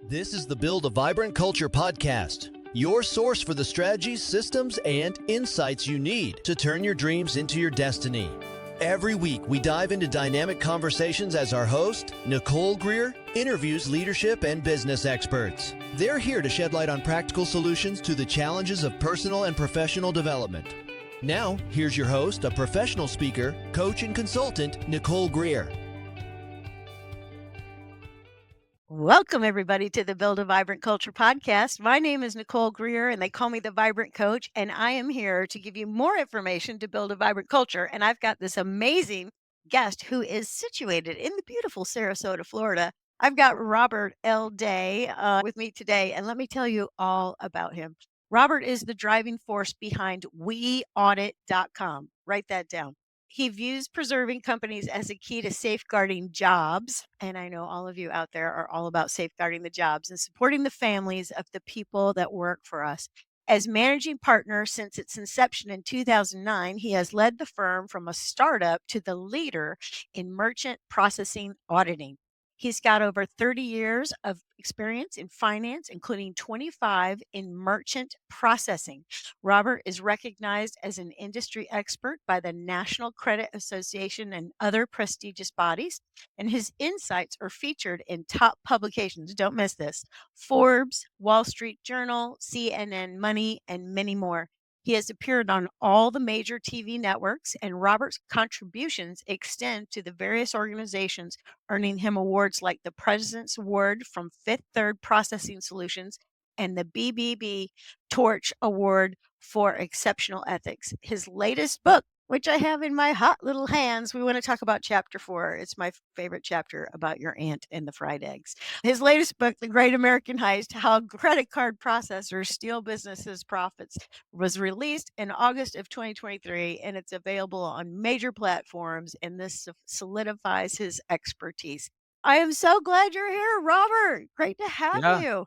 This is the Build a Vibrant Culture podcast, your source for the strategies, systems, and insights you need to turn your dreams into your destiny. Every week, we dive into dynamic conversations as our host, Nicole Greer, interviews leadership and business experts. They're here to shed light on practical solutions to the challenges of personal and professional development. Now, here's your host, a professional speaker, coach, and consultant, Nicole Greer. Welcome, everybody, to the Build a Vibrant Culture podcast. My name is Nicole Greer, and they call me the Vibrant Coach, and I am here to give you more information to build a vibrant culture. And I've got this amazing guest who is situated in the beautiful Sarasota, Florida. I've got Robert L. Day with me today, and let me tell you all about him. Robert is the driving force behind weaudit.com. Write that down. He views preserving companies as a key to safeguarding jobs. And I know all of you out there are all about safeguarding the jobs and supporting the families of the people that work for us. As managing partner since its inception in 2009, he has led the firm from a startup to the leader in merchant processing auditing. He's got over 30 years of experience in finance, including 25 in merchant processing. Robert is recognized as an industry expert by the National Credit Association and other prestigious bodies, and his insights are featured in top publications. Don't miss this: Forbes, Wall Street Journal, CNN Money, and many more. He has appeared on all the major TV networks, and Robert's contributions extend to the various organizations, earning him awards like the President's Award from Fifth Third Processing Solutions and the BBB Torch Award for Exceptional Ethics. His latest book, which I have in my hot little hands, we want to talk about chapter 4. It's my favorite chapter about your aunt and the fried eggs. His latest book, The Great American Heist: How Credit Card Processors Steal Businesses' Profits, was released in August of 2023, and it's available on major platforms, and this solidifies his expertise. I am so glad you're here, Robert. Great to have Yeah. you.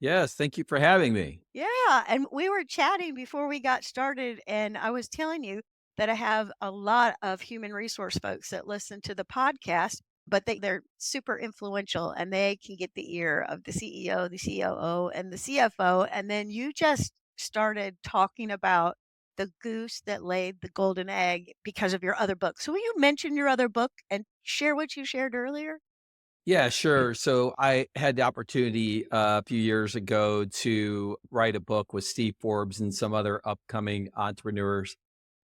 Yes. Thank you for having me. Yeah, and we were chatting before we got started, and I was telling you that I have a lot of human resource folks that listen to the podcast, but they're super influential and they can get the ear of the CEO, the COO, and the CFO. And then you just started talking about the goose that laid the golden egg because of your other book. So will you mention your other book and share what you shared earlier? Yeah, sure. So I had the opportunity a few years ago to write a book with Steve Forbes and some other upcoming entrepreneurs.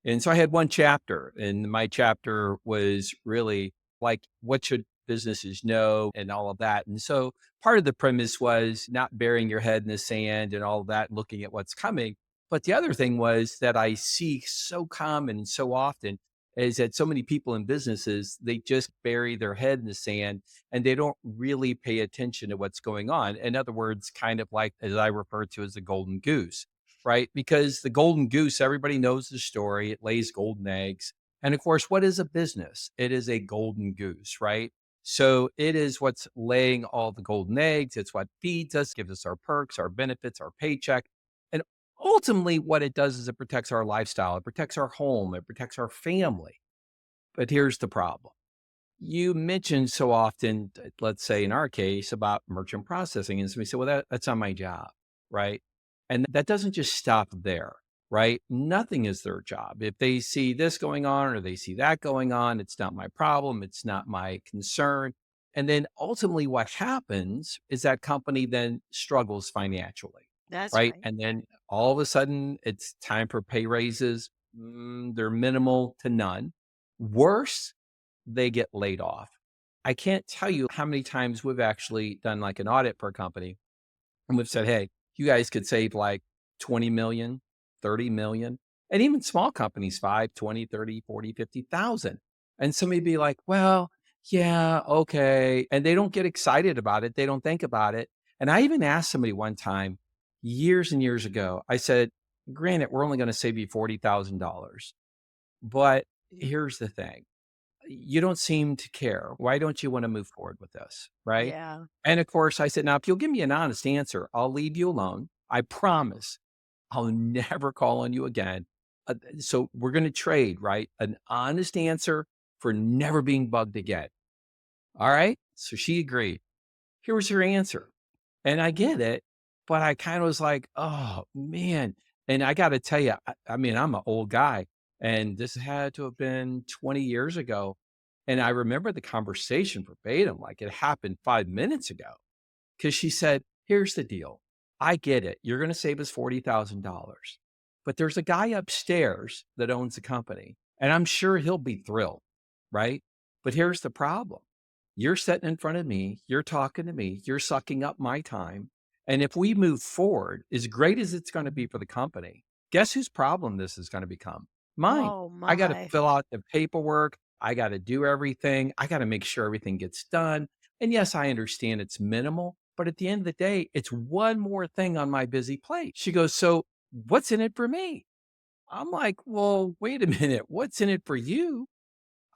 And so I had one chapter, and my chapter was really like, what should businesses know and all of that. And so part of the premise was not burying your head in the sand and all of that, looking at what's coming. But the other thing was that I see so common so often is that so many people in businesses, they just bury their head in the sand and they don't really pay attention to what's going on. In other words, kind of like as I refer to as the golden goose, right? Because the golden goose, everybody knows the story. It lays golden eggs. And of course, what is a business? It is a golden goose, right? So it is what's laying all the golden eggs. It's what feeds us, gives us our perks, our benefits, our paycheck. And ultimately, what it does is it protects our lifestyle, it protects our home, it protects our family. But here's the problem. You mentioned so often, let's say in our case, about merchant processing. And so we say, well, that's not my job, right? And that doesn't just stop there, right? Nothing is their job. If they see this going on or they see that going on, it's not my problem. It's not my concern. And then ultimately what happens is that company then struggles financially, That's right? right. And then all of a sudden it's time for pay raises. They're minimal to none. Worse, they get laid off. I can't tell you how many times we've actually done like an audit for a company and we've said, hey, you guys could save like 20 million, 30 million, and even small companies, 5, 20, 30, 40, 50,000. And somebody be like, well, yeah, okay. And they don't get excited about it. They don't think about it. And I even asked somebody one time years and years ago, I said, granted, we're only going to save you $40,000. But here's the thing. You don't seem to care. Why don't you want to move forward with this? Right. Yeah. And of course, I said, now, if you'll give me an honest answer, I'll leave you alone. I promise I'll never call on you again. So we're going to trade, right? An honest answer for never being bugged again. All right. So she agreed. Here was her answer. And I get it, but I kind of was like, oh man. And I got to tell you, I mean, I'm an old guy and this had to have been 20 years ago. And I remember the conversation verbatim, like it happened 5 minutes ago. Cause she said, here's the deal. I get it. You're going to save us $40,000, but there's a guy upstairs that owns the company and I'm sure he'll be thrilled. Right. But here's the problem. You're sitting in front of me, you're talking to me, you're sucking up my time. And if we move forward, as great as it's going to be for the company, guess whose problem this is going to become? Mine. Oh I got to my. fill out the paperwork. I got to do everything. I got to make sure everything gets done. And yes, I understand it's minimal, but at the end of the day, it's one more thing on my busy plate. She goes, so what's in it for me? I'm like, well, wait a minute. What's in it for you?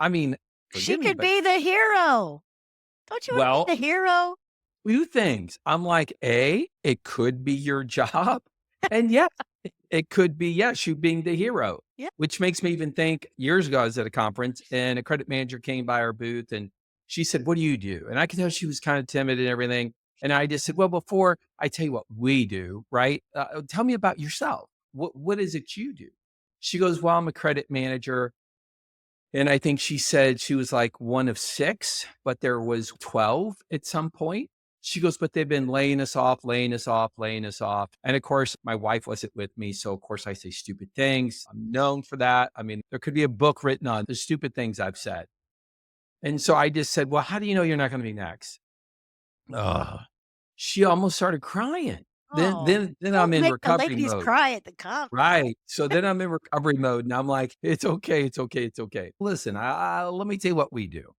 I mean, She forgive me, could but be the hero. Don't you want to well, be the hero? few things. I'm like, A, it could be your job. And yes, it could be, yes, you being the hero, Yeah. which makes me even think years ago, I was at a conference and a credit manager came by our booth and she said, what do you do? And I could tell she was kind of timid and everything. And I just said, well, before I tell you what we do, right? Tell me about yourself. What is it you do? She goes, well, I'm a credit manager. And I think she said she was like one of six, but there was 12 at some point. She goes, but they've been laying us off, laying us off, laying us off. And of course, my wife wasn't with me. So of course I say stupid things. I'm known for that. I mean, there could be a book written on the stupid things I've said. And so I just said, well, how do you know you're not going to be next? Ugh. She almost started crying. Then, Oh, then I'm don't in make the recovery ladies mode. cry at the conference. Right. So then I'm in recovery mode and I'm like, it's okay. It's okay. It's okay. Listen, let me tell you what we do.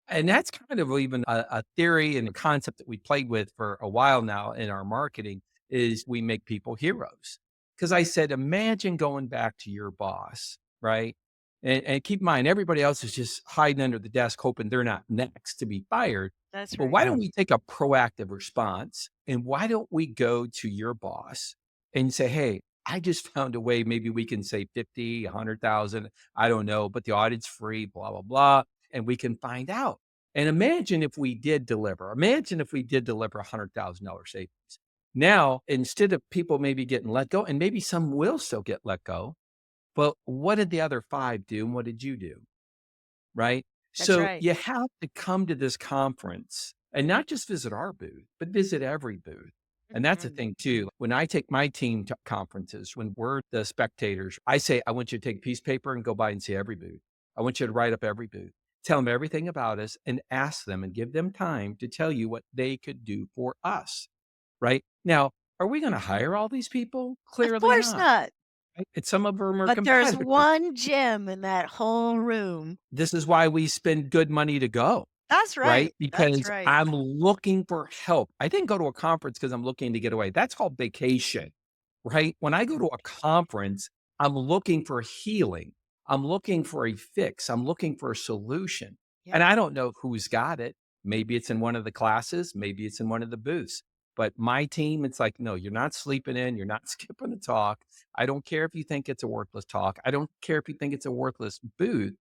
And that's kind of even a theory and a concept that we played with for a while now in our marketing is we make people heroes. Because I said, imagine going back to your boss, right? And keep in mind, everybody else is just hiding under the desk, hoping they're not next to be fired. That's But right. why don't we take a proactive response? And why don't we go to your boss and say, hey, I just found a way, maybe we can save 50, 100,000, I don't know, but the audit's free, blah, blah, blah. And we can find out. And imagine if we did deliver, $100,000 savings. Now, instead of people maybe getting let go, and maybe some will still get let go, but what did the other five do? And what did you do? Right. That's So right. you have to come to this conference and not just visit our booth, but visit every booth. And that's the Mhm. thing too. When I take my team to conferences, when we're the spectators, I say, I want you to take a piece of paper and go by and see every booth. I want you to write up every booth, tell them everything about us and ask them and give them time to tell you what they could do for us. Right now, are we going to hire all these people? Of Clearly course not. not. Right? And some of them are But there's competitors. one gem in that whole room. This is why we spend good money to go. That's Right? right. That's Because right. I'm looking for help. I didn't go to a conference because I'm looking to get away. That's called vacation, right? When I go to a conference, I'm looking for healing. I'm looking for a fix. I'm looking for a solution. Yeah. And I don't know who's got it. Maybe it's in one of the classes, maybe it's in one of the booths. But my team, it's like, no, you're not sleeping in, you're not skipping a talk. I don't care if you think it's a worthless talk. I don't care if you think it's a worthless booth.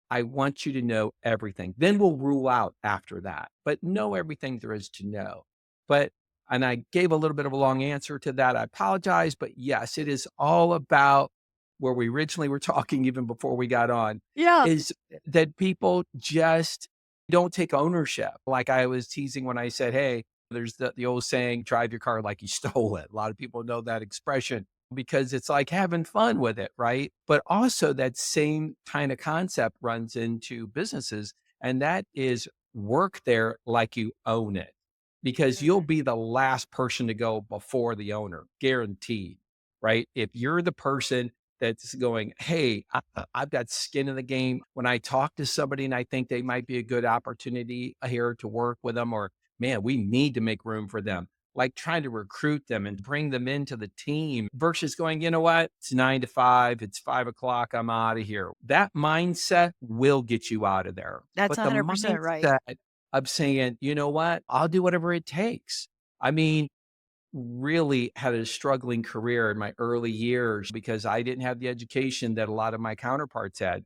I want you to know everything. Then we'll rule out after that, but know everything there is to know. But, and I gave a little bit of a long answer to that. I apologize, but yes, it is all about where we originally were talking, even before we got on, Yeah. is that people just don't take ownership. Like I was teasing when I said, hey, there's the old saying, drive your car like you stole it. A lot of people know that expression because it's like having fun with it, right? But also that same kind of concept runs into businesses, and that is work there like you own it because you'll Mhm. be the last person to go before the owner, guaranteed, right? If you're the person that's going, hey, I've got skin in the game. When I talk to somebody and I think they might be a good opportunity here to work with them, or man, we need to make room for them, like trying to recruit them and bring them into the team versus going, you know what? It's 9 to 5, it's 5 o'clock, I'm out of here. That mindset will get you out of there. That's But the 100% right. mindset of saying, you know what? I'll do whatever it takes. I mean, really had a struggling career in my early years because I didn't have the education that a lot of my counterparts had,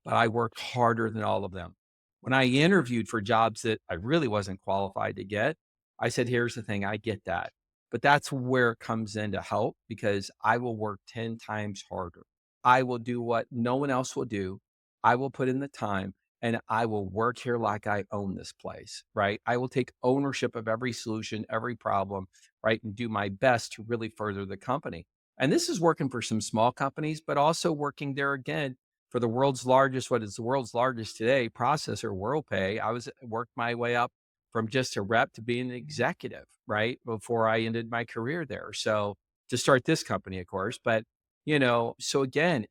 but I worked harder than all of them. When I interviewed for jobs that I really wasn't qualified to get, I said, here's the thing, I get that. But that's where it comes in to help because I will work 10 times harder. I will do what no one else will do. I will put in the time and I will work here like I own this place, right? I will take ownership of every solution, every problem, right? And do my best to really further the company. And this is working for some small companies, but also working there again for the world's largest, what is the world's largest today, processor, WorldPay. I was worked my way up from just a rep to being an executive, right? Before I ended my career there. So to start this company, of course, but so again,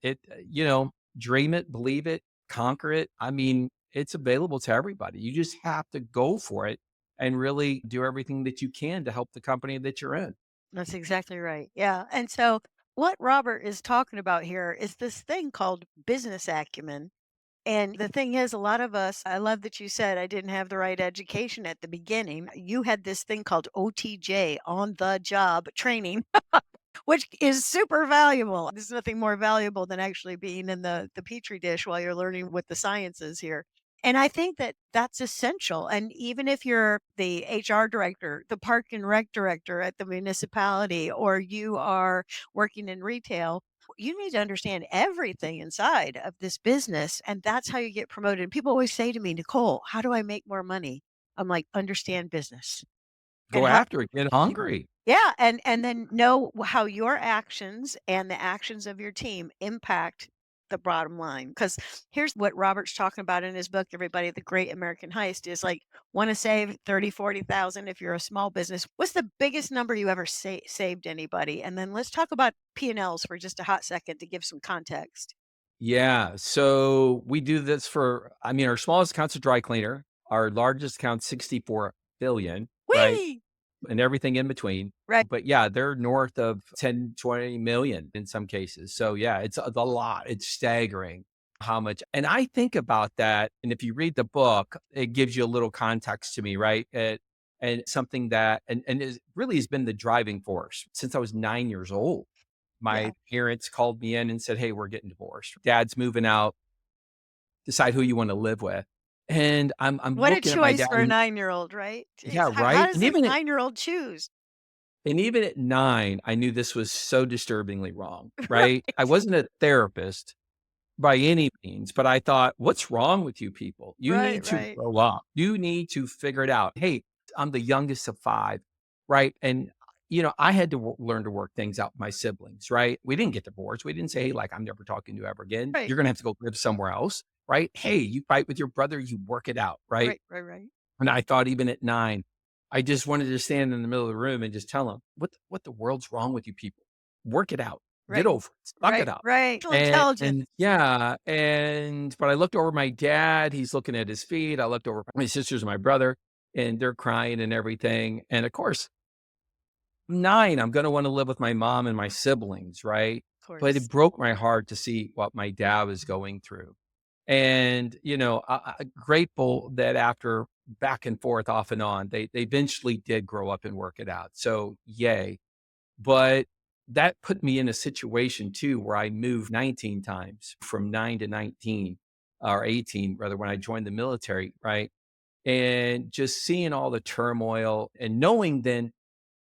dream it, believe it, conquer it. I mean, it's available to everybody. You just have to go for it and really do everything that you can to help the company that you're in. That's exactly right. Yeah. And so what Robert is talking about here is this thing called business acumen. And the thing is, a lot of us, I love that you said I didn't have the right education at the beginning. You had this thing called OTJ, on the job training, which is super valuable. There's nothing more valuable than actually being in the petri dish while you're learning what the science is here. And I think that that's essential. And even if you're the HR director, the park and rec director at the municipality, or you are working in retail, you need to understand everything inside of this business. And that's how you get promoted. People always say to me, Nicole, how do I make more money? I'm like, understand business and Go how. after it, get hungry. Yeah, and then know how your actions and the actions of your team impact the bottom line. Because here's what Robert's talking about in his book, everybody, The Great American Heist is like, want to save 30, 40,000 if you're a small business. What's the biggest number you ever saved anybody? And then let's talk about P&Ls for just a hot second to give some context. Yeah. So we do this I mean, our smallest account's a dry cleaner. Our largest account's 64 billion, right? Whee! And everything in between. Right. But yeah, they're north of 10, 20 million in some cases. So yeah, it's a lot. It's staggering how much. And I think about that. And if you read the book, it gives you a little context to me, right? And something that, and is really has been the driving force since I was 9 years old. Yeah. My parents called me in and said, hey, we're getting divorced. Dad's moving out. Decide who you want to live with. And I'm What a looking at my choice dad. for a 9-year-old, right? Yeah, Jeez, how right. does a 9-year-old choose? And even at 9, I knew this was so disturbingly wrong, right? I Right. wasn't a therapist by any means, but I thought, what's wrong with you people? You Right, need to right. grow up. You need to figure it out. Hey, I'm the youngest of 5, right? And I had to learn to work things out with my siblings, right? We didn't get divorced. We didn't say, hey, like, I'm never talking to you ever again. Right. You're going to have to go live somewhere else, right? Hey, you fight with your brother, you work it out, right? Right, right, right. And I thought even at 9, I just wanted to stand in the middle of the room and just tell them, what the world's wrong with you people? Work it out. Get Right. over it. Suck it Right, up. right. Intelligence. And yeah, but I looked over my dad, he's looking at his feet. I looked over my sisters and my brother, and they're crying and everything. And of course, 9, I'm gonna want to live with my mom and my siblings, right? Of But it course. broke my heart to see what my dad was going through. And, grateful that after back and forth off and on, they eventually did grow up and work it out. So yay. But that put me in a situation too where I moved 19 times from 9 to 19 or 18, rather, when I joined the military, right? And just seeing all the turmoil and knowing then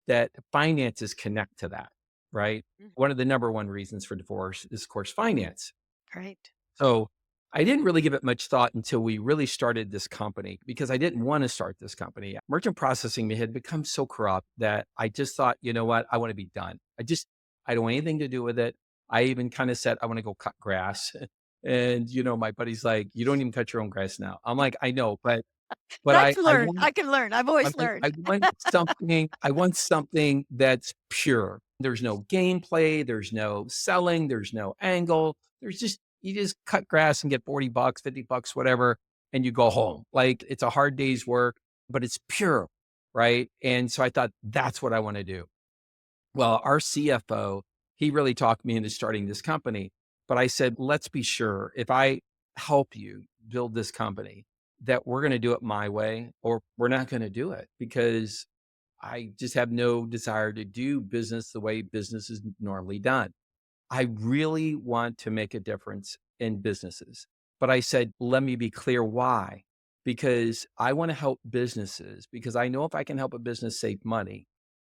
that finances connect to that, right? Mm, One of the number one reasons for divorce is, of course, finance. right. So I didn't really give it much thought until we really started this company because I didn't want to start this company. Merchant processing had become so corrupt that I just thought, you know what? I want to be done. I don't want anything to do with it. I even kind of said, I want to go cut grass. And, my buddy's like, you don't even cut your own grass now. I'm like, I know, but But I I, can I learn. want I can learn. I've I always want learned. I want something that's pure. There's no gameplay, there's no selling, there's no angle. There's just you just cut grass and get 40 bucks, 50 bucks, whatever, and you go home. Like it's a hard day's work, but it's pure, right? And so I thought that's what I want to do. Well, our CFO, he really talked me into starting this company, but I said, let's be sure if I help you build this company that we're going to do it my way or we're not going to do it because I just have no desire to do business the way business is normally done. I really want to make a difference in businesses. But I said, let me be clear why. because I want to help businesses, because I know if I can help a business save money,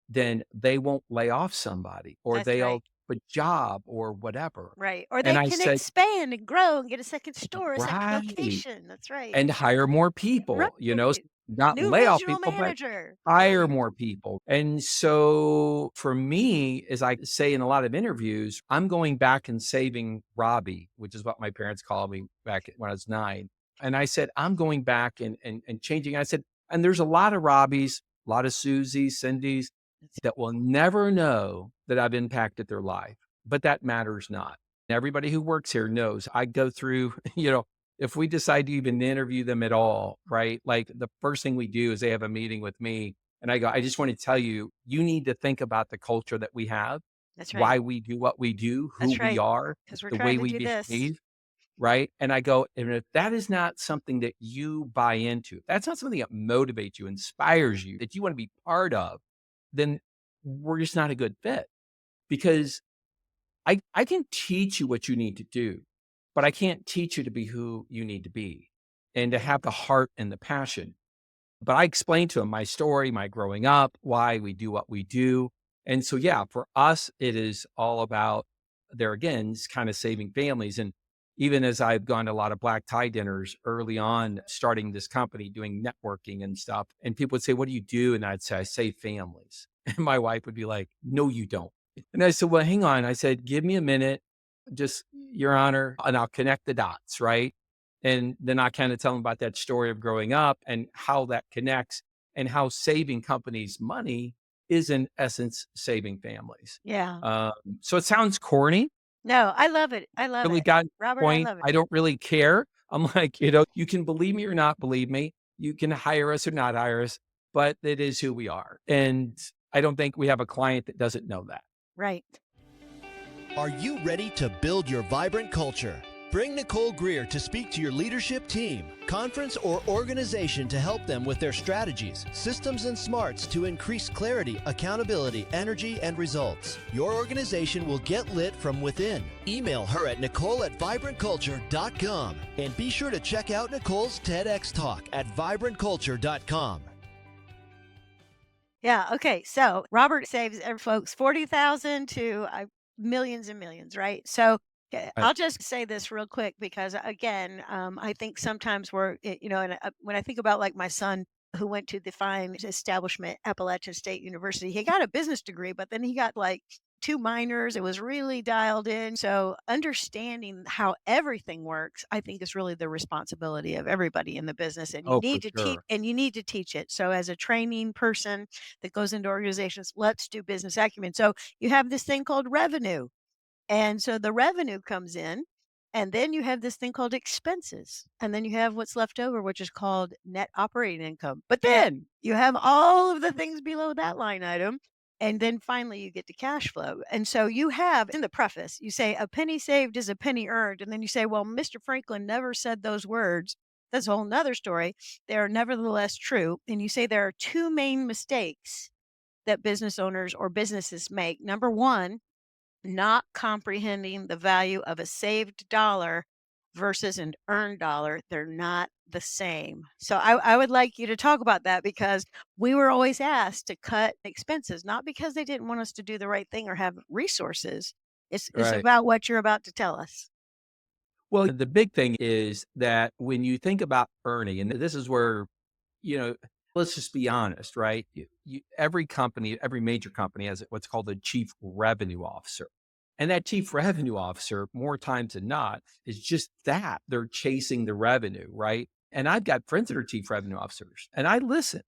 then they won't lay off somebody or That's right. they'll have a job or whatever. Right. Or And they I can said, expand and grow and get a second store, a second right. location. That's right. And hire more Right. people, not New lay off regional people, but manager. hire Right. more people. And so for me, as I say in a lot of interviews, I'm going back and saving Robbie, which is what my parents called me back when I was 9. And I said, I'm going back and changing. I said, and there's a lot of Robbies, a lot of Susies, Cindy's That's that will never know that I've impacted their life, but that matters not. Everybody who works here knows I go through, if we decide to even interview them at all, right? Like the first thing we do is they have a meeting with me and I go, I just want to tell you, you need to think about the culture that we have, that's right. why we do what we do, who That's we right. are, Because we're the trying way to we do this. behave, right? And I go, and if that is not something that you buy into, if that's not something that motivates you, inspires you, that you want to be part of, then we're just not a good fit because I can teach you what you need to do, but I can't teach you to be who you need to be and to have the heart and the passion. But I explained to him my story, my growing up, why we do what we do. And so, yeah, for us, it is all about there again, it's kind of saving families. And even as I've gone to a lot of black tie dinners early on, starting this company, doing networking and stuff, and people would say, what do you do? And I'd say, I save families. And my wife would be like, no, you don't. And I said, well, hang on. I said, give me a minute, just your honor, and I'll connect the dots, right? And then I kind of tell them about that story of growing up and how that connects and how saving companies money is in essence saving families. Yeah. So it sounds corny, No, I love it. I love really it. got to the Robert, I point. love it. I don't really care. I'm like, you can believe me or not believe me. You can hire us or not hire us, but it is who we are. And I don't think we have a client that doesn't know that. Right. Are you ready to build your vibrant culture? Bring Nicole Greer to speak to your leadership team, conference, or organization to help them with their strategies, systems, and smarts to increase clarity, accountability, energy, and results. Your organization will get lit from within. Email her at nicole@vibrantculture.com and be sure to check out Nicole's TEDx talk at vibrantculture.com. Yeah. Okay. So Robert saves folks 40,000 to millions and millions, right? So Right. I'll just say this real quick because again, I think sometimes and when I think about like my son who went to the fine establishment, Appalachian State University, he got a business degree, but then he got like two minors. It was really dialed in. So understanding how everything works, I think is really the responsibility of everybody in the business. And you Oh, for need to teach sure. and you need to teach it. So as a training person that goes into organizations, let's do business acumen. So you have this thing called revenue. And so the revenue comes in, and then you have this thing called expenses. And then you have what's left over, which is called net operating income. But then you have all of the things below that line item. And then finally you get to cash flow. And so you have in the preface, you say a penny saved is a penny earned. And then you say, well, Mr. Franklin never said those words. That's a whole nother story. They are nevertheless true. And you say there are two main mistakes that business owners or businesses make. Number one, not comprehending the value of a saved dollar versus an earned dollar. They're not the same. So I would like you to talk about that because we were always asked to cut expenses, not because they didn't want us to do the right thing or have resources. It's Right. about what you're about to tell us. Well, the big thing is that when you think about earning, and this is where, you know, let's just be honest, right? Every company, every major company has what's called a chief revenue officer. And that chief revenue officer, more times than not, is just that. They're chasing the revenue, right? And I've got friends that are chief revenue officers and I listen,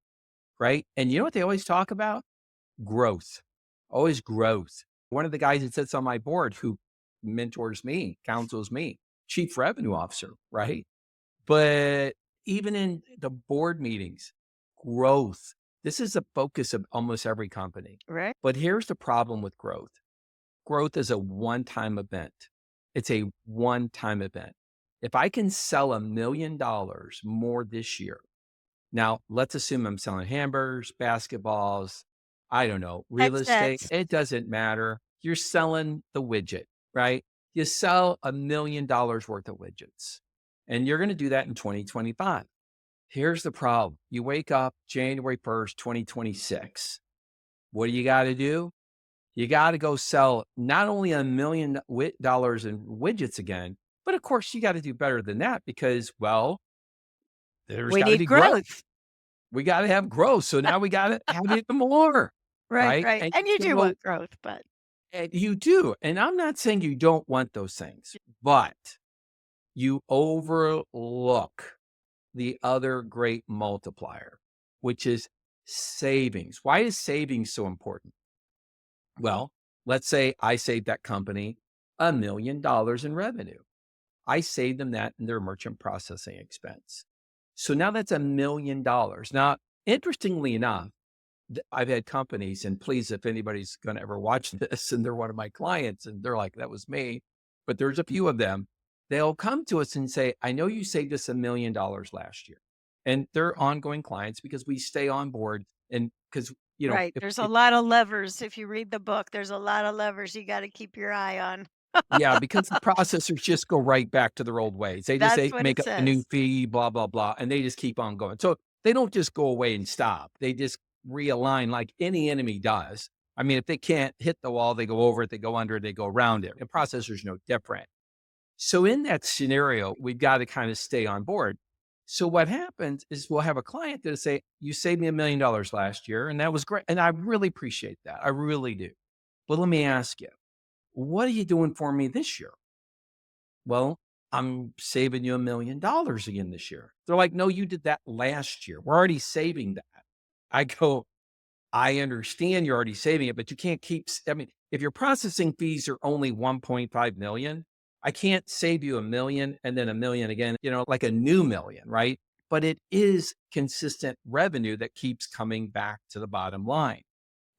right? And you know what they always talk about? Growth, always growth. One of the guys that sits on my board who mentors me, counsels me, chief revenue officer, right? But even in the board meetings, growth. This is the focus of almost every company. Right? But here's the problem with growth. Growth is a one-time event. It's a one-time event. If I can sell $1 million more this year, now let's assume I'm selling hamburgers, basketballs, I don't know, real estate. Headsets. It doesn't matter. You're selling the widget, right? You sell $1 million worth of widgets and you're going to do that in 2025. Here's the problem. You wake up January 1st, 2026. What do you got to do? You got to go sell not only $1 million in widgets again, but of course you got to do better than that because, well, there's We got to need be growth. growth. We got to have growth. So now we got to have it more, Right, right? right. And you do want growth, but And you do. And I'm not saying you don't want those things, but you overlook the other great multiplier, which is savings. Why is savings so important? Well, let's say I saved that company $1 million in revenue. I saved them that in their merchant processing expense. So now that's $1 million. Now, interestingly enough, I've had companies, and please, if anybody's going to ever watch this and they're one of my clients and they're like, that was me, but there's a few of them, they'll come to us and say, I know you saved us $1 million last year. And they're ongoing clients because we stay on board. And because, right. There's a lot of levers. If you read the book, there's a lot of levers you got to keep your eye on. yeah, because the processors just go right back to their old ways. They just That's what make it up a new says. fee, blah, blah, blah, and they just keep on going. So they don't just go away and stop. They just realign like any enemy does. I mean, if they can't hit the wall, they go over it, they go under it, they go around it. And processors no different. So in that scenario, we've got to kind of stay on board. So what happens is we'll have a client that'll say, you saved me $1 million last year, and that was great. And I really appreciate that. I really do. But let me ask you, what are you doing for me this year? Well, I'm saving you $1 million again this year. They're like, no, you did that last year. We're already saving that. I go, I understand you're already saving it, but you can't keep, I mean, if your processing fees are only 1.5 million, I can't save you $1 million and then $1 million again, like a new million, right? But it is consistent revenue that keeps coming back to the bottom line.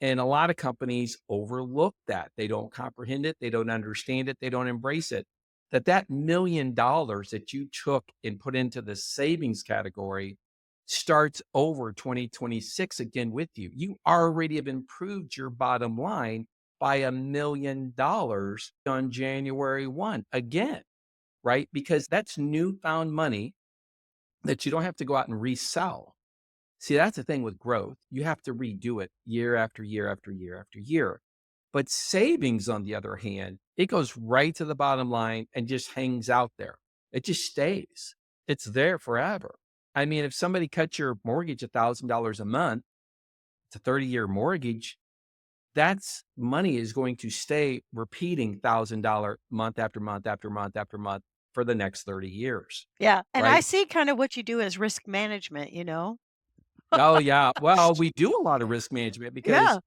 And a lot of companies overlook that. They don't comprehend it. They don't understand it. They don't embrace it. That $1 million that you took and put into the savings category starts over 2026 again with you. You already have improved your bottom line by $1 million on January 1 again, right? Because that's newfound money that you don't have to go out and resell. See, that's the thing with growth. You have to redo it year after year after year after year. But savings, on the other hand, it goes right to the bottom line and just hangs out there. It just stays. It's there forever. I mean, if somebody cuts your mortgage $1,000 a month, it's a 30-year mortgage, that's money is going to stay repeating $1,000 month after month after month after month for the next 30 years. Yeah. And I Right? see kind of what you do as risk management, Oh, yeah. Well, we do a lot of risk management because Yeah.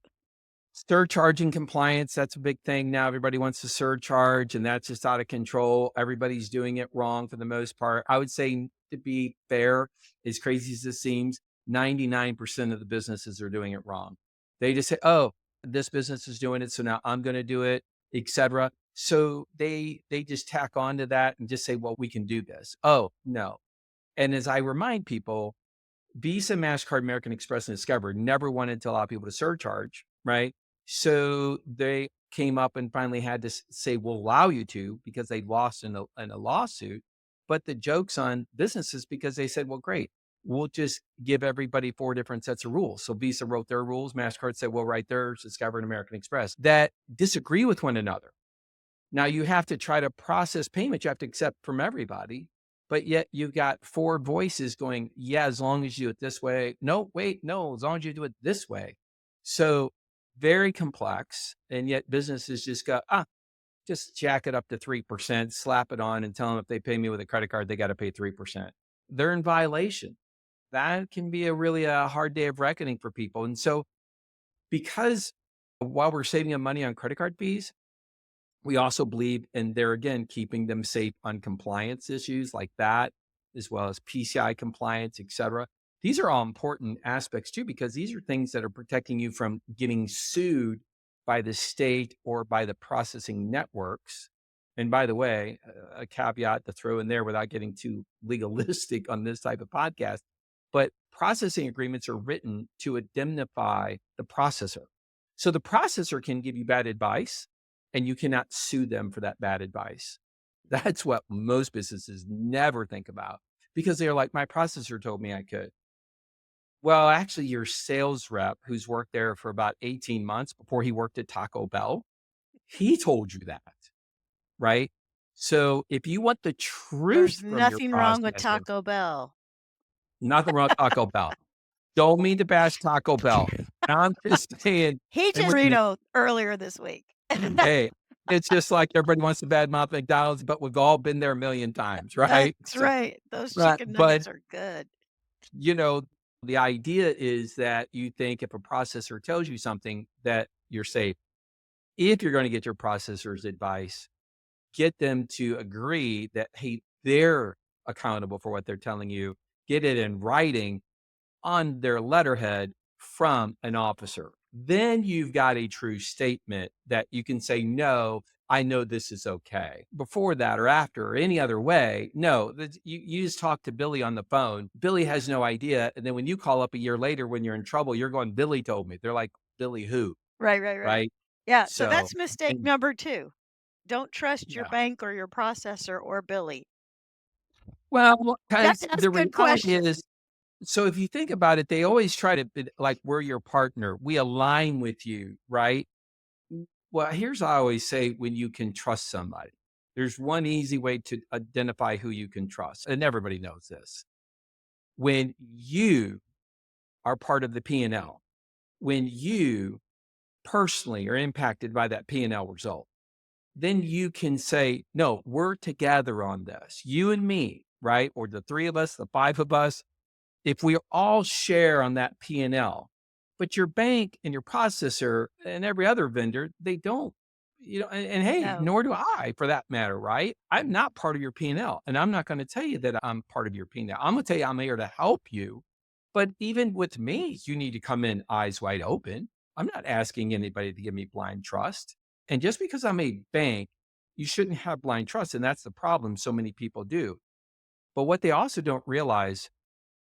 surcharging compliance, that's a big thing now. Everybody wants to surcharge, and that's just out of control. Everybody's doing it wrong for the most part. I would say, to be fair, as crazy as this seems, 99% of the businesses are doing it wrong. They just say, oh, this business is doing it, so now I'm going to do it, etc. So they just tack on to that and just say, well, we can do this. Oh, no. And as I remind people, Visa, MasterCard, American Express, and Discover never wanted to allow people to surcharge, right? So they came up and finally had to say, we'll allow you to, because they lost in a lawsuit. But the joke's on businesses because they said, well, great, we'll just give everybody 4 different sets of rules. So Visa wrote their rules. MasterCard said, we'll write theirs, Discover and American Express, that disagree with one another. Now you have to try to process payments. You have to accept from everybody. But yet you've got 4 voices going, yeah, as long as you do it this way. No, wait, no, as long as you do it this way. So very complex. And yet businesses just go, just jack it up to 3%, slap it on and tell them if they pay me with a credit card, they got to pay 3%. They're in violation. That can be a hard day of reckoning for people. And so because while we're saving them money on credit card fees, we also believe in there again, keeping them safe on compliance issues like that, as well as PCI compliance, et cetera. These are all important aspects too, because these are things that are protecting you from getting sued by the state or by the processing networks. And by the way, a caveat to throw in there without getting too legalistic on this type of podcast, but processing agreements are written to indemnify the processor. So the processor can give you bad advice, and you cannot sue them for that bad advice. That's what most businesses never think about. because they're like, my processor told me I could. Well, actually, your sales rep who's worked there for about 18 months before he worked at Taco Bell, he told you that, right? So if you want the There's truth from your nothing wrong with processor, Taco Bell. nothing wrong with Taco Bell. Don't mean to bash Taco Bell. I'm just saying, He and just burrito earlier this week. hey, it's just like everybody wants to badmouth McDonald's, but we've all been there a million times, right? That's So, right. Those right. chicken But nuggets are good. you know, the idea is that you think if a processor tells you something that you're safe. If you're going to get your processor's advice, get them to agree that, hey, they're accountable for what they're telling you. Get it in writing on their letterhead from an officer. Then you've got a true statement that you can say, no, I know this is okay. Before that or after or any other way, no, you just talk to Billy on the phone. Billy has no idea. And then when you call up a year later when you're in trouble, you're going, Billy told me. They're like, Billy who? Right. Right? Yeah, so So, that's mistake and number 2. Don't trust your yeah. bank or your processor or Billy. Well, You have because to the ask good reality questions. is, so if you think about it, they always try to like, we're your partner. We align with you, right? Well, here's what I always say when you can trust somebody. There's one easy way to identify who you can trust, and everybody knows this. When you are part of the P&L, when you personally are impacted by that P&L result, then you can say, no, we're together on this, you and me, right? Or the three of us, the five of us, if we all share on that P&L, but your bank and your processor and every other vendor, they don't, and hey, No. nor do I for that matter, right? I'm not part of your P&L, and I'm not going to tell you that I'm part of your P&L. I'm going to tell you I'm here to help you. But even with me, you need to come in eyes wide open. I'm not asking anybody to give me blind trust. And just because I'm a bank, you shouldn't have blind trust. And that's the problem so many people do. But what they also don't realize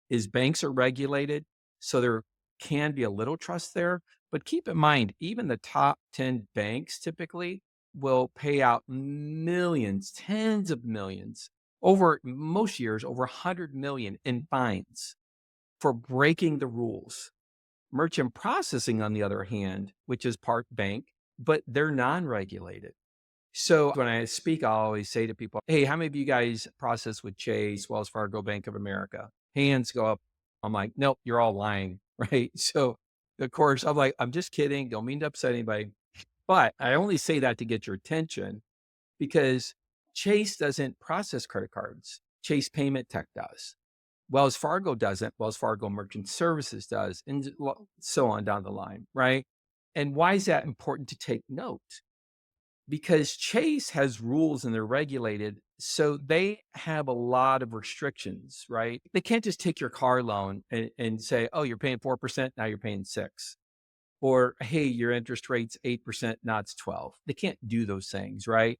is banks are regulated, so there can be a little trust there. But keep in mind, even the top 10 banks typically will pay out millions, tens of millions, over most years, over 100 million in fines for breaking the rules. Merchant processing, on the other hand, which is part bank, but they're non-regulated. So when I speak, I'll always say to people, hey, how many of you guys process with Chase, Wells Fargo, Bank of America? Hands go up. I'm like, nope, you're all lying, right? So of course, I'm like, I'm just kidding. Don't mean to upset anybody. But I only say that to get your attention because Chase doesn't process credit cards. Chase Payment Tech does. Wells Fargo doesn't. Wells Fargo Merchant Services does, and so on down the line, right? And why is that important to take note? Because Chase has rules and they're regulated. So they have a lot of restrictions, right? They can't just take your car loan and say, oh, you're paying 4%, now you're paying 6. Or, hey, your interest rate's 8%, now it's 12. They can't do those things, right?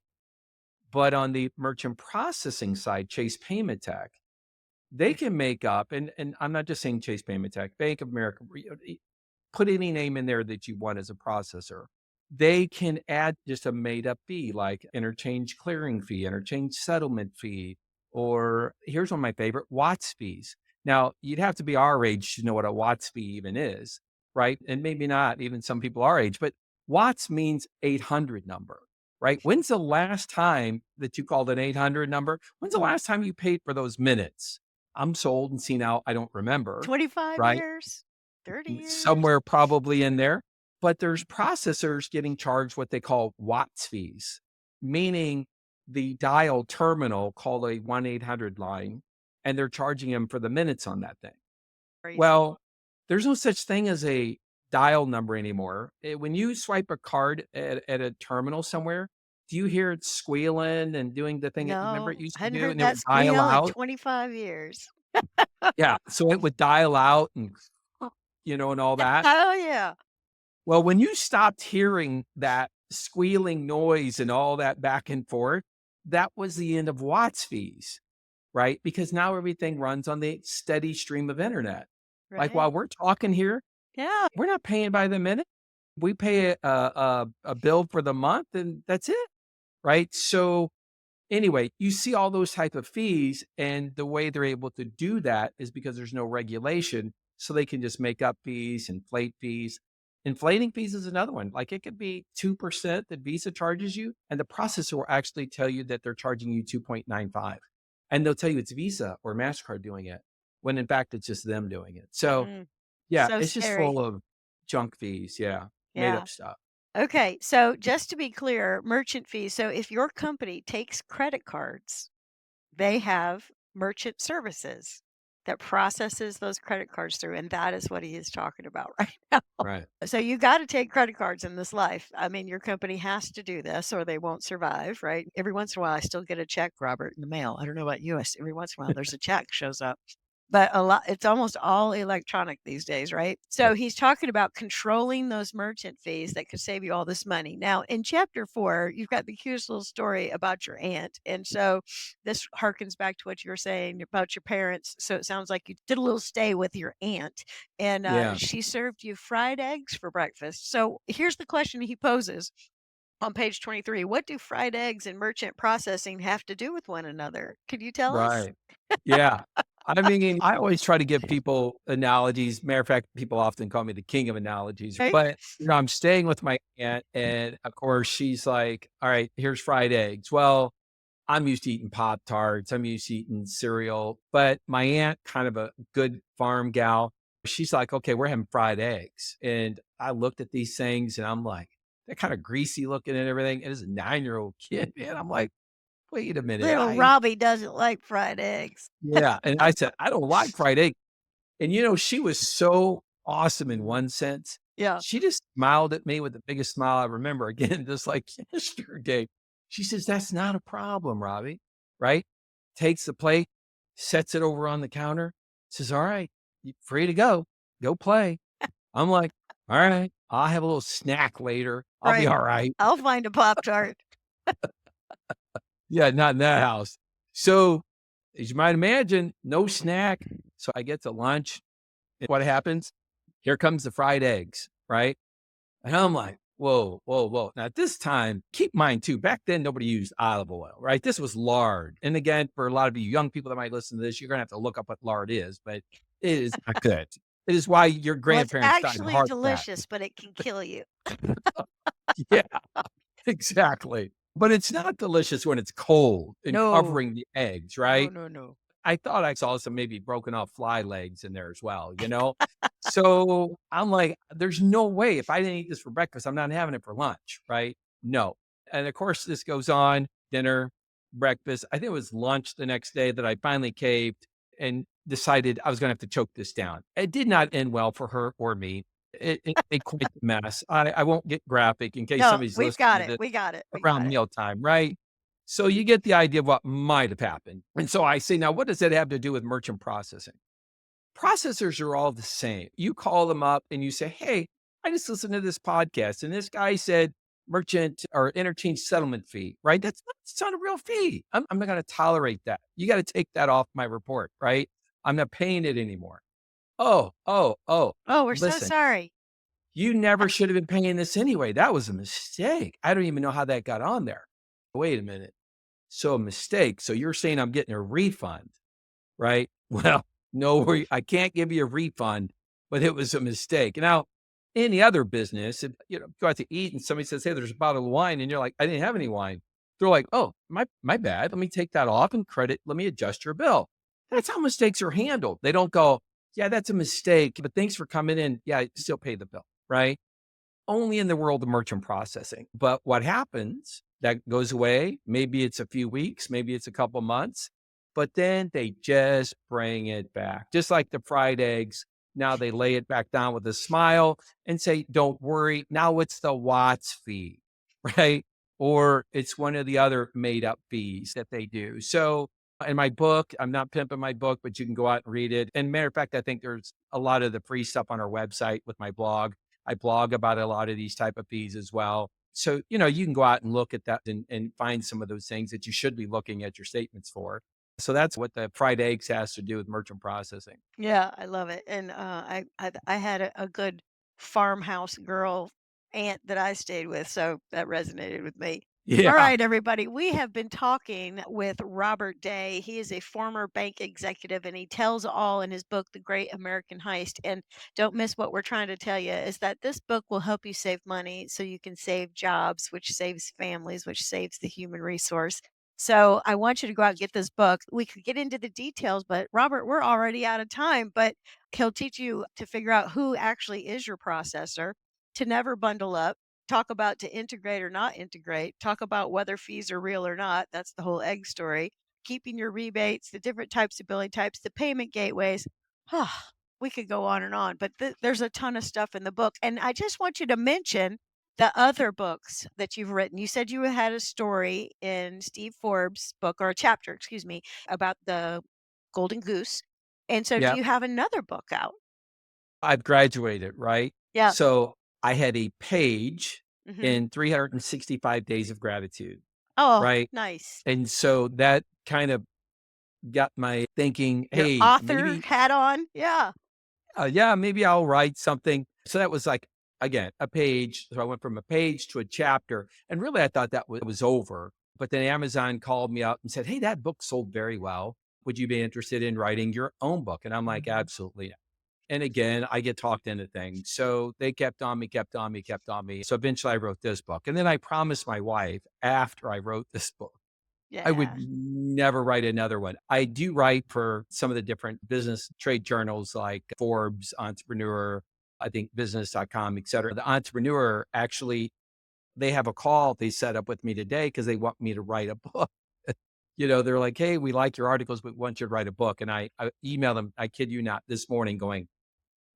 But on the merchant processing side, Chase Payment Tech, they can make up, and I'm not just saying Chase Payment Tech, Bank of America, put any name in there that you want as a processor. They can add just a made up fee like interchange clearing fee, interchange settlement fee, or here's one of my favorite, Watts fees. Now, you'd have to be our age to know what a Watts fee even is, right? And maybe not even some people our age, but Watts means 800 number, right? When's the last time that you called an 800 number? When's the last time you paid for those minutes? I'm so old and senile, I don't remember, 25 right? years, 30 years. Somewhere probably in there. But there's processors getting charged what they call Watts fees, meaning the dial terminal called a 1-800 line, and they're charging them for the minutes on that thing. Crazy. Well, there's no such thing as a dial number anymore. When you swipe a card at a terminal somewhere, do you hear it squealing and doing the thing? Remember it No, used I to hadn't do, heard and it that would dial squeal in out? 25 years. Yeah. So it would dial out and, and all that. Oh, yeah. Well, when you stopped hearing that squealing noise and all that back and forth, that was the end of Watts fees, right? Because now everything runs on the steady stream of internet. Like while Right. we're talking here, Yeah. we're not paying by the minute. We pay a bill for the month and that's it, right? So Anyway, you see all those type of fees, and the way they're able to do that is because there's no regulation, so they can just make up fees, inflate fees. Inflating fees is another one. Like it could be 2% that Visa charges you, and the processor will actually tell you that they're charging you 2.95. And they'll tell you it's Visa or MasterCard doing it, when in fact it's just them doing it. So Mm, yeah, so it's just scary. full of junk fees. Yeah. Made Yeah. up stuff. Okay. So just to be clear, merchant fees. So if your company takes credit cards, they have merchant services that processes those credit cards through, and that is what he is talking about right now. Right. So you got to take credit cards in this life. I mean, your company has to do this or they won't survive, right? Every once in a while, I still get a check, Robert, in the mail. I don't know about you. Every once in a while, there's a check shows up. But a lot it's almost all electronic these days, right? So Right. he's talking about controlling those merchant fees that could save you all this money. Now, in chapter 4, you've got the cutest little story about your aunt. And so this harkens back to what you were saying about your parents. So it sounds like you did a little stay with your aunt and Yeah. she served you fried eggs for breakfast. So here's the question he poses on page 23. What do fried eggs and merchant processing have to do with one another? Could you tell us? Right. Yeah. I mean, I always try to give people analogies. Matter of fact, people often call me the king of analogies. Right? But, I'm staying with my aunt, and of course, she's like, all right, here's fried eggs. Well, I'm used to eating Pop Tarts. I'm used to eating cereal. But my aunt, kind of a good farm gal, she's like, okay, we're having fried eggs. And I looked at these things and I'm like, they're kind of greasy looking and everything. And as a 9-year-old kid, man, I'm like, wait a minute. Little Robbie doesn't like fried eggs. Yeah, and I said, "I don't like fried egg." And, she was so awesome in one sense. Yeah. She just smiled at me with the biggest smile I remember, again, just like yesterday. She says, "That's not a problem, Robbie," right? Takes the plate, sets it over on the counter, says, "All right, you free to go. Go play." I'm like, "All right, I'll have a little snack later. I'll be Right. all right." I'll find a Pop-Tart. Yeah, not in that house. So, as you might imagine, no snack. So I get to lunch. And what happens? Here comes the fried eggs, right? And I'm like, whoa, whoa, whoa. Now, at this time, keep in mind too, back then, nobody used olive oil, right? This was lard. And again, for a lot of you young people that might listen to this, you're going to have to look up what lard is, but it is not good. It is why your Well, it's grandparents died of actually heart attack. delicious, but it can kill you. Yeah, exactly. But it's not delicious when it's cold and No. covering the eggs, No, right? no, no. I thought I saw some maybe broken off fly legs in there as well, you know? So I'm like, there's no way if I didn't eat this for breakfast, I'm not having it for lunch, right? No. And of course, this goes on dinner, breakfast. I think it was lunch the next day that I finally caved and decided I was going to have to choke this down. It did not end well for her or me. It made quite the mess. I won't get graphic in case No, somebody's we've listening got to it. this We got it. We got around it. mealtime, right? So you get the idea of what might have happened. And so I say, now what does that have to do with merchant processing? Processors are all the same. You call them up and you say, hey, I just listened to this podcast and this guy said merchant or interchange settlement fee, right? That's not a real fee. I'm not going to tolerate that. You got to take that off my report, right? I'm not paying it anymore. Oh, Oh, we're so listen, sorry. you never should have been paying this anyway. That was a mistake. I don't even know how that got on there. Wait a minute. So a mistake. So you're saying I'm getting a refund, right? Well, no, I can't give you a refund, but it was a mistake. Now, any other business, if go out to eat and somebody says, "Hey, there's a bottle of wine," and you're like, "I didn't have any wine," they're like, "Oh, my bad. Let me take that off and credit. Let me adjust your bill." That's how mistakes are handled. They don't go, "Yeah, that's a mistake, but thanks for coming in. Yeah, I still pay the bill," right? Only in the world of merchant processing. But what happens, that goes away. Maybe it's a few weeks, maybe it's a couple months, but then they just bring it back. Just like the fried eggs. Now they lay it back down with a smile and say, don't worry. Now it's the Watts fee, right? Or it's one of the other made up fees that they do. So in my book, I'm not pimping my book, but you can go out and read it. And matter of fact, I think there's a lot of the free stuff on our website with my blog. I blog about a lot of these type of fees as well. So, you can go out and look at that and find some of those things that you should be looking at your statements for. So that's what the fried eggs has to do with merchant processing. Yeah, I love it. And I had a good farmhouse girl aunt that I stayed with, so that resonated with me. All Yeah. right, everybody. We have been talking with Robert Day. He is a former bank executive and he tells all in his book, The Great American Heist. And don't miss what we're trying to tell you is that this book will help you save money so you can save jobs, which saves families, which saves the human resource. So I want you to go out and get this book. We could get into the details, but Robert, we're already out of time. But he'll teach you to figure out who actually is your processor, to never bundle up, talk about to integrate or not integrate, talk about whether fees are real or not. That's the whole egg story. Keeping your rebates, the different types of billing types, the payment gateways. We could go on and on, but there's a ton of stuff in the book. And I just want you to mention the other books that you've written. You said you had a story in Steve Forbes' book, or a chapter, excuse me, about the golden goose. And so do Yeah. you have another book out? I've graduated, right? Yeah. So I had a page Hmm. in 365 Days of Gratitude, Oh, right? nice. And so that kind of got my thinking, Your hey, author maybe, hat on? Yeah. yeah, maybe I'll write something. So that was like, again, a page. So I went from a page to a chapter. And really, I thought that was over. But then Amazon called me up and said, hey, that book sold very well. Would you be interested in writing your own book? And I'm like, Mhm. absolutely not. And again, I get talked into things. So they kept on me, kept on me, kept on me. So eventually I wrote this book. And then I promised my wife after I wrote this book, I would Yeah. never write another one. I do write for some of the different business trade journals like Forbes, Entrepreneur, I think business.com, et cetera. The Entrepreneur actually, they have a call they set up with me today because they want me to write a book. They're like, hey, we like your articles, but we want you to write a book. And I emailed them, I kid you not, this morning going,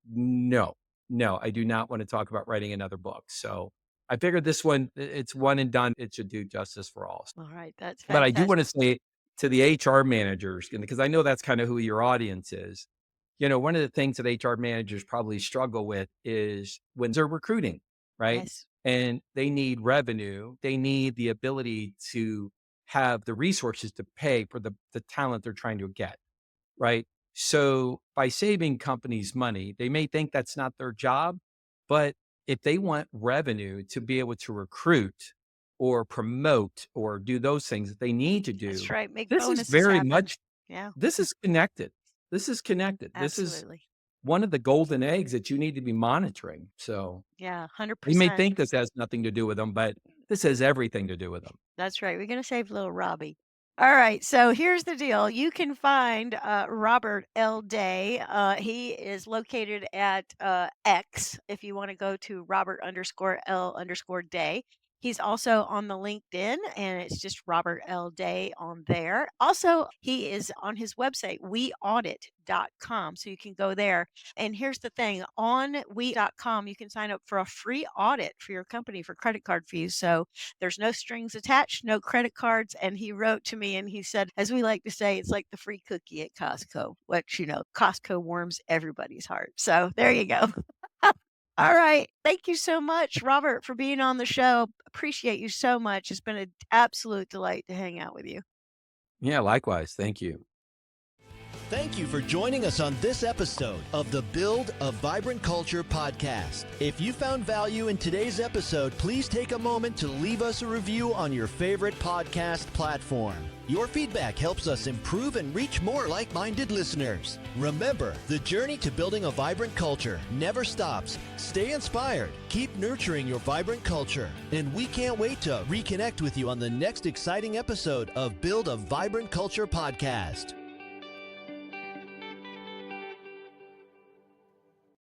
no, no, I do not want to talk about writing another book. So I figured this one, it's one and done. It should do justice for all. All right. That's But I do want to fantastic. say to the HR managers, because I know that's kind of who your audience is. One of the things that HR managers probably struggle with is when they're recruiting, right? Yes. And they need revenue, they need the ability to have the resources to pay for the talent they're trying to get, right? So by saving companies money, they may think that's not their job, but if they want revenue to be able to recruit or promote or do those things that they need to That's do, right. Make this is bonuses very happen. much Yeah. this is connected. This is connected. This is Absolutely. one of the golden eggs that you need to be monitoring. So Yeah. you may 100%. think this has nothing to do with them, but this has everything to do with them. That's right. We're going to save little Robbie. All right. So here's the deal. You can find Robert L. Day. He is located at X if you want to go to Robert_L_Day. He's also on the LinkedIn and it's just Robert L. Day on there. Also, he is on his website, weaudit.com. So you can go there. And here's the thing, on we.com, you can sign up for a free audit for your company for credit card fees. So there's no strings attached, no credit cards. And he wrote to me and he said, as we like to say, it's like the free cookie at Costco, which, Costco warms everybody's heart. So there you go. All right. Thank you so much, Robert, for being on the show. Appreciate you so much. It's been an absolute delight to hang out with you. Yeah, likewise. Thank you. Thank you for joining us on this episode of the Build a Vibrant Culture podcast. If you found value in today's episode, please take a moment to leave us a review on your favorite podcast platform. Your feedback helps us improve and reach more like-minded listeners. Remember, the journey to building a vibrant culture never stops. Stay inspired, keep nurturing your vibrant culture, and we can't wait to reconnect with you on the next exciting episode of Build a Vibrant Culture podcast.